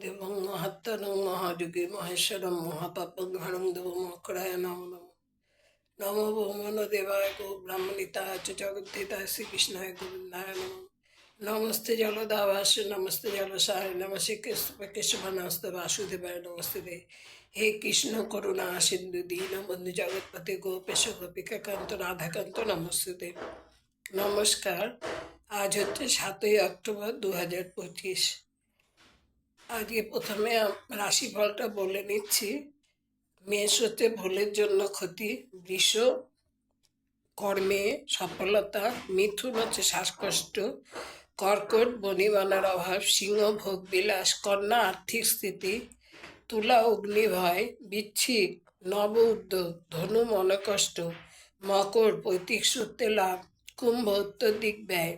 দেবং মহাত্মনং মহাযোগী মহেশ্বরম মহাপাপঘ্নং দেবমকরায় নমো নমঃ। নমো ভৌমন দেবায় গো ব্রাহ্মণিতায় চ জগদ্ধিতায় শ্রীকৃষ্ণায় গোবিন্দায় নমঃ। নমস্তে জলদাবাস নমস্তে জলসায় নমস্তে কেশবানস্তে বাসুদেবায় নমস্তে। হে কৃষ্ণ করুণা সিন্ধু দীন বন্ধু জগৎপতি গোপেশ গোপিকা কান্ত রাধাকান্ত নমস্তে। নমস্কার। আজ হচ্ছে 7ই অক্টোবর 2025। আজকে প্রথমে রাশিফলটা বলে নিচ্ছি। মেষ হচ্ছে ভুলের জন্য ক্ষতি, বৃষ কর্মে সফলতা, মিথুন হচ্ছে শ্বাসকষ্ট, কর্কট বনিবনার অভাব, সিংহ ভোগ বিলাস, কন্যা আর্থিক স্থিতি, তুলা অগ্নিভয়, বৃশ্চিক নব উদ্যোগ, ধনু মনকষ্ট, মকর পৈতৃক সূত্রে লাভ, কুম্ভ অত্যধিক ব্যয়,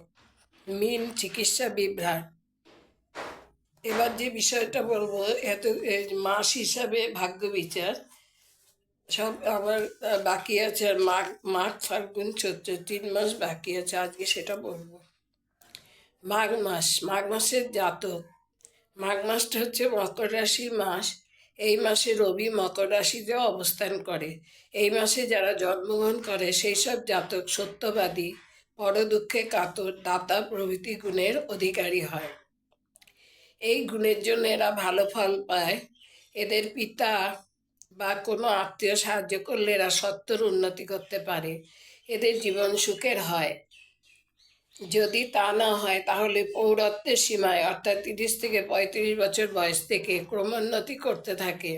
মীন চিকিৎসা বিভ্রাট। এবার যে বিষয়টা বলবো, এত মাস হিসাবে ভাগ্য বিচার সব আবার বাকি আছে। আর মাঘ ফাল্গুন চৈত্র 3 মাস বাকি আছে, আজকে সেটা বলবো। মাঘ মাসের জাতক। মাঘ মাসটা হচ্ছে মকর রাশির মাস। এই মাসে রবি মকর রাশিতে অবস্থান করে। এই মাসে যারা জন্মগ্রহণ করে সেই সব জাতক সত্যবাদী, পরদুঃখে কাতর, দাতা প্রভৃতি গুণের অধিকারী হয়। এই গুণের জন্য এরা ভালো ফল পায়। এদের পিতা বা কোনো আত্মীয় সাহায্য করলে এরা সত্তর উন্নতি করতে পারে। এদের জীবন সুখের হয়। যদি তা না হয় তাহলে পৌরত্বের সীমায় অর্থাৎ 30 থেকে 35 বছর বয়স থেকে ক্রমোন্নতি করতে থাকে।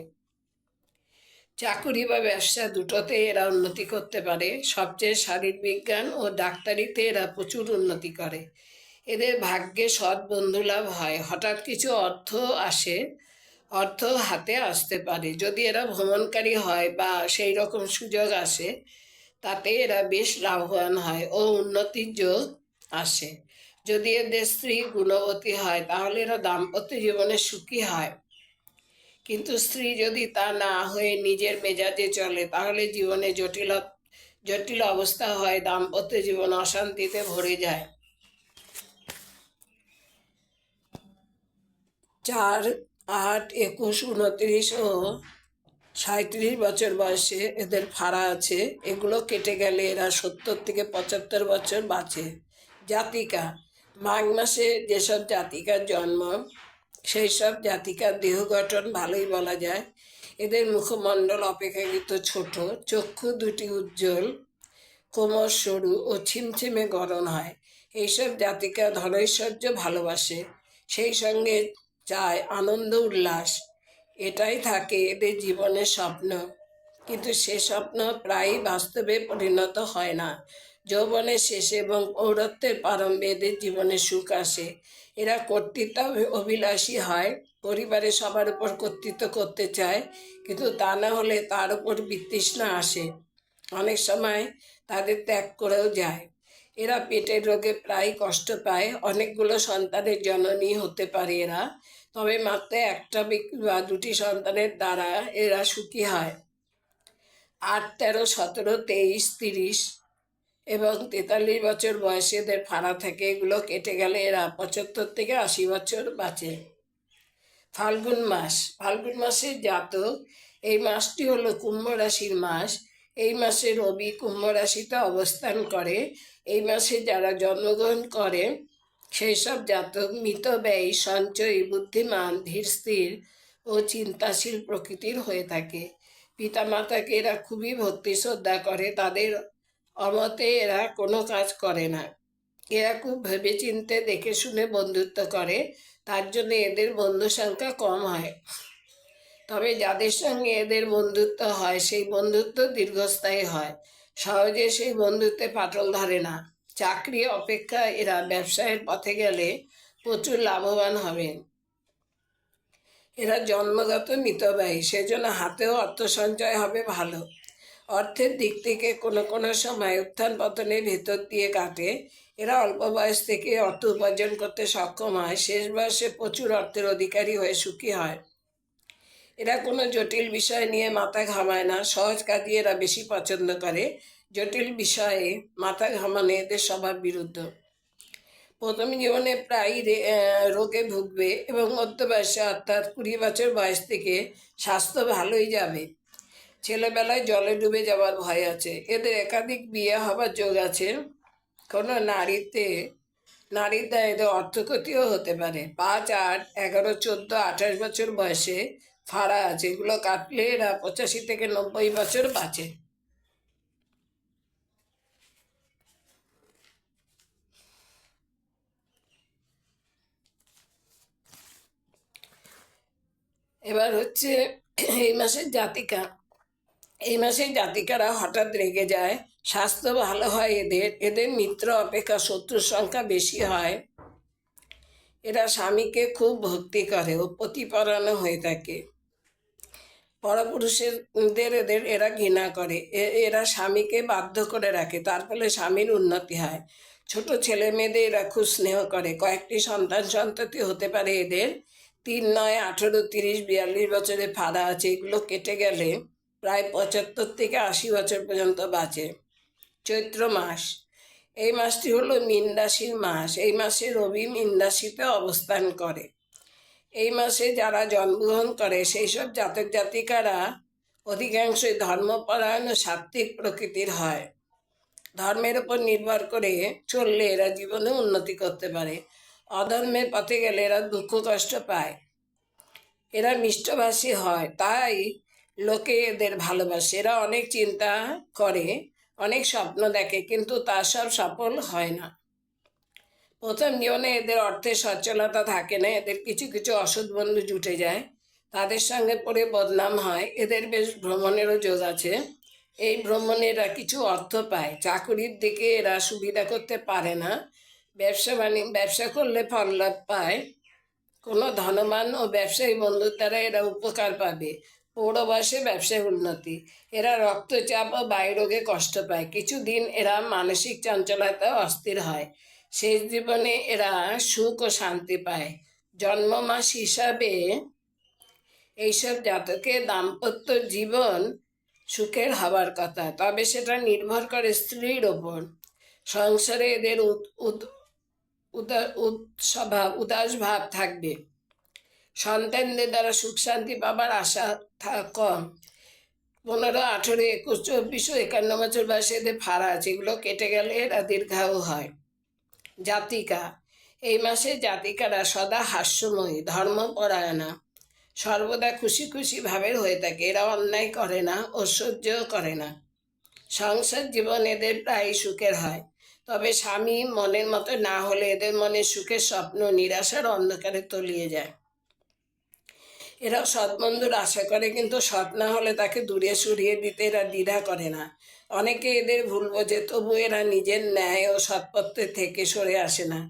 চাকুরি বা ব্যবসা দুটোতে এরা উন্নতি করতে পারে। সবচেয়ে শারীরবিজ্ঞান ও ডাক্তারিতে এরা প্রচুর উন্নতি করে। এদের ভাগ্যে সৎ বন্ধু লাভ হয়। হঠাৎ কিছু অর্থ হাতে আসতে পারে। যদি এরা ভ্রমণকারী হয় বা সেই রকম সুযোগ আসে, তাতে এরা বেশ লাভবান হয় ও উন্নতির যোগ আসে। যদি এদের স্ত্রী গুণবতী হয় তাহলে এরা দাম্পত্য জীবনে সুখী হয়। কিন্তু স্ত্রী যদি তা না হয়ে নিজের মেজাজে চলে তাহলে জীবনে জটিল অবস্থা হয়। দাম্পত্য জীবন অশান্তিতে ভরে যায়। 4, 8, 21, 29 ও 37 বছর বয়সে এদের ফাড়া আছে। এগুলো কেটে গেলে এরা 70 থেকে 75 বছর বাঁচে। জাতিকা। মাঘ মাসে যেসব জাতিকার জন্ম সেই সব জাতিকার দেহ গঠন ভালোই বলা যায়। এদের মুখমণ্ডল অপেক্ষাকৃত ছোট, চক্ষু দুটি উজ্জ্বল, কোমর সরু ও ছিমছিমে গড়ন হয়। এইসব জাতিকা ধনৈশ্বর্য ভালোবাসে, সেই সঙ্গে চায় আনন্দ উল্লাস। এটাই থাকে এদের জীবনের স্বপ্ন, কিন্তু সে স্বপ্ন প্রায়ই বাস্তবে পরিণত হয় না। যৌবনের শেষে এবং পৌরত্বের প্রারম্ভে এদের জীবনে সুখ আসে। এরা কর্তৃত্ব অভিলাষী হয়। পরিবারে সবার উপর কর্তৃত্ব করতে চায়, কিন্তু তা না হলে তার উপর বিতৃষ্ণা আসে। অনেক সময় তাদের ত্যাগ করেও যায়। এরা পেটের রোগে প্রায় কষ্ট পায়। অনেকগুলো সন্তানের জননী হতে পারে এরা, তবে মাত্র একটা বা দুটি সন্তানের দ্বারা এরা সুখী হয়। 8, 13, 17, 23, 30 এবং 43 বছর বয়সে এদের ফাড়া থাকে। এগুলো কেটে গেলে এরা 75 থেকে 80 বছর বাঁচে। ফাল্গুন মাসের জাতক। এই মাসটি হলো কুম্ভ রাশির মাস। এই মাসে রবি কুম্ভ রাশিতে অবস্থান করে। এই মাসে যারা জন্মগ্রহণ করে সেই সব জাতক মিতব্যয়ী, সঞ্চয়ী, বুদ্ধিমান, ধীর স্থির ও চিন্তাশীল প্রকৃতির হয়ে থাকে। পিতামাতাকে এরা খুবই ভক্তি শ্রদ্ধা করে। তাদের অমতে এরা কোনো কাজ করে না। এরা খুব ভেবেচিন্তে দেখে শুনে বন্ধুত্ব করে, তার জন্য এদের বন্ধু সংখ্যা কম হয়। তবে যাদের সঙ্গে এদের বন্ধুত্ব হয় সেই বন্ধুত্ব দীর্ঘস্থায়ী হয়। সহজে সেই বন্ধুত্বে ফাটল ধরে না। চাকরি অপেক্ষা এরা ব্যবসায়ের পথে গেলে প্রচুর লাভবান হবেন। এরা জন্মগত মিতব্যয়ী, সেজন্য হাতেও অর্থ সঞ্চয় হবে ভালো। অর্থের দিক থেকে কোনো সময় উত্থান পতনের ভেতর দিয়ে কাটে। এরা অল্প বয়স থেকে অর্থ উপার্জন করতে সক্ষম হয়। শেষ বয়সে প্রচুর অর্থের অধিকারী হয়ে সুখী হয়। এরা কোনো জটিল বিষয় নিয়ে মাথা ঘামায় না। সহজ কাজই এরা বেশি পছন্দ করে। জটিল বিষয়ে মাথা ঘামানো এদের স্বভাব বিরুদ্ধ। প্রথম জীবনে প্রায় রোগে ভুগবে এবং মধ্য বয়সে অর্থাৎ 20 বছর বয়স থেকে স্বাস্থ্য ভালোই যাবে। ছেলেবেলায় জলে ডুবে যাওয়ার ভয় আছে। এদের একাধিক বিয়ে হবার যোগ আছে। কোনো নারীর দ্বারা এদের অর্থক্ষতিও হতে পারে। 5, 8, 11, 14, 28 বছর বয়সে ফাড়া আছে, এগুলো কাটলে এরা 85 থেকে 90 বছর বাঁচে। এবার হচ্ছে এই মাসের জাতিকা। এই মাসে জাতিকারা হঠাৎ রেগে যায়, স্বাস্থ্য ভালো হয় এদের মিত্র অপেক্ষা শত্রুর সংখ্যা বেশি হয়। এরা স্বামীকে খুব ভক্তি করে ও প্রতিপরায়ণ হয়ে থাকে। পরপুরুষদের এরা ঘৃণা করে। এরা স্বামীকে বাধ্য করে রাখে, তার ফলে স্বামীর উন্নতি হয়। ছোট ছেলে মেয়েদের এরা খুব স্নেহ করে। কয়েকটি সন্ততি হতে পারে এদের। 3, 9, 18, 30, 42 বছরে ফাড়া আছে, এগুলো কেটে গেলে প্রায় 75 থেকে 80 বছর পর্যন্ত বাঁচে। চৈত্র মাস, এই মাসটি হলো মীন রাশির মাস। এই মাসে রবি মীন রাশিতে অবস্থান করে। এই মাসে যারা জন্মগ্রহণ করে সেই সব জাতক জাতিকারা অধিকাংশই ধর্মপরায়ণ ও সাত্ত্বিক প্রকৃতির হয়। ধর্মের উপর নির্ভর করে চললে এরা জীবনে উন্নতি করতে পারে। অধর্মের পথে গেলে এরা দুঃখ কষ্ট পায়। এরা মিষ্টভাষী হয়, তাই লোকে এদের ভালোবাসে। এরা অনেক চিন্তা করে, অনেক স্বপ্ন দেখে, কিন্তু তা সব সফল হয় না। প্রথম জীবনে এদের অর্থের সচ্ছলতা থাকে না। এদের কিছু কিছু অসৎ বন্ধু জুটে যায়, তাদের সঙ্গে পড়ে বদনাম হয়। এদের বেশ ভ্রমণেরও যোগ আছে। এই ভ্রমণে এরা কিছু অর্থ পায়। চাকুরির দিকে এরা সুবিধা করতে পারে না। ব্যবসা করলে ফল লাভ পায়। কোনো ধনবান ও ব্যবসায়ী বন্ধুর দ্বারা এরা উপকার পাবে। পৌর বয়সে ব্যবসায় উন্নতি। এরা রক্তচাপ ও বায়ুরোগে কষ্ট পায়। কিছুদিন এরা মানসিক চঞ্চলতা অস্থির হয়। শেষ জীবনে এরা সুখ ও শান্তি পায়। জন্ম মাস হিসাবে এইসব জাতকের দাম্পত্য জীবন সুখের হবার কথা, তবে সেটা নির্ভর করে স্ত্রীর ওপর। সংসারে এদের উদাস ভাব থাকবে। সন্তানদের দ্বারা সুখ শান্তি পাবার আশা কম। 15, 18, 21, 24 ও 51 বছর বয়সে এদের ফাড়া আছে, এগুলো কেটে গেলে এরা দীর্ঘায়ু হয়। জাতিকা, এই মাসে জাতিকারা সদা হাস্যময়ী, ধর্মপরায়ণা, সর্বদা খুশি খুশি ভাবের হয়ে থাকে। এরা অন্যায় করে না, ঐশ্বর্যও করে না। সংসার জীবন এদের প্রায় সুখের হয়, তবে স্বামী মনের মতো না হলে এদের মনে সুখের স্বপ্ন নিরাশার অন্ধকারে তলিয়ে যায়। এরা সৎ বন্ধুর আশা করে, কিন্তু সৎ না হলে তাকে দূরে সরিয়ে দিতে এরা দ্বিধা করে না। অনেকে এদের ভুল বোঝে, তবু এরা নিজের ন্যায় ও সৎপথে থেকে সরে আসে না।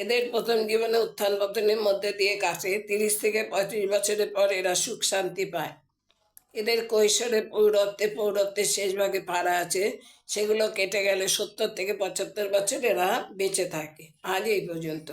এদের প্রথম জীবনে উত্থান পতনের মধ্যে দিয়ে কাটে। 30 থেকে 35 বছরের পর এরা সুখ শান্তি পায়। এদের কৈশোরে প্রৌঢ়ত্বের শেষ ভাগে ফাড়া আছে, সেগুলো কেটে গেলে 70 থেকে 75 বছর এরা বেঁচে থাকে। আজ এই পর্যন্ত।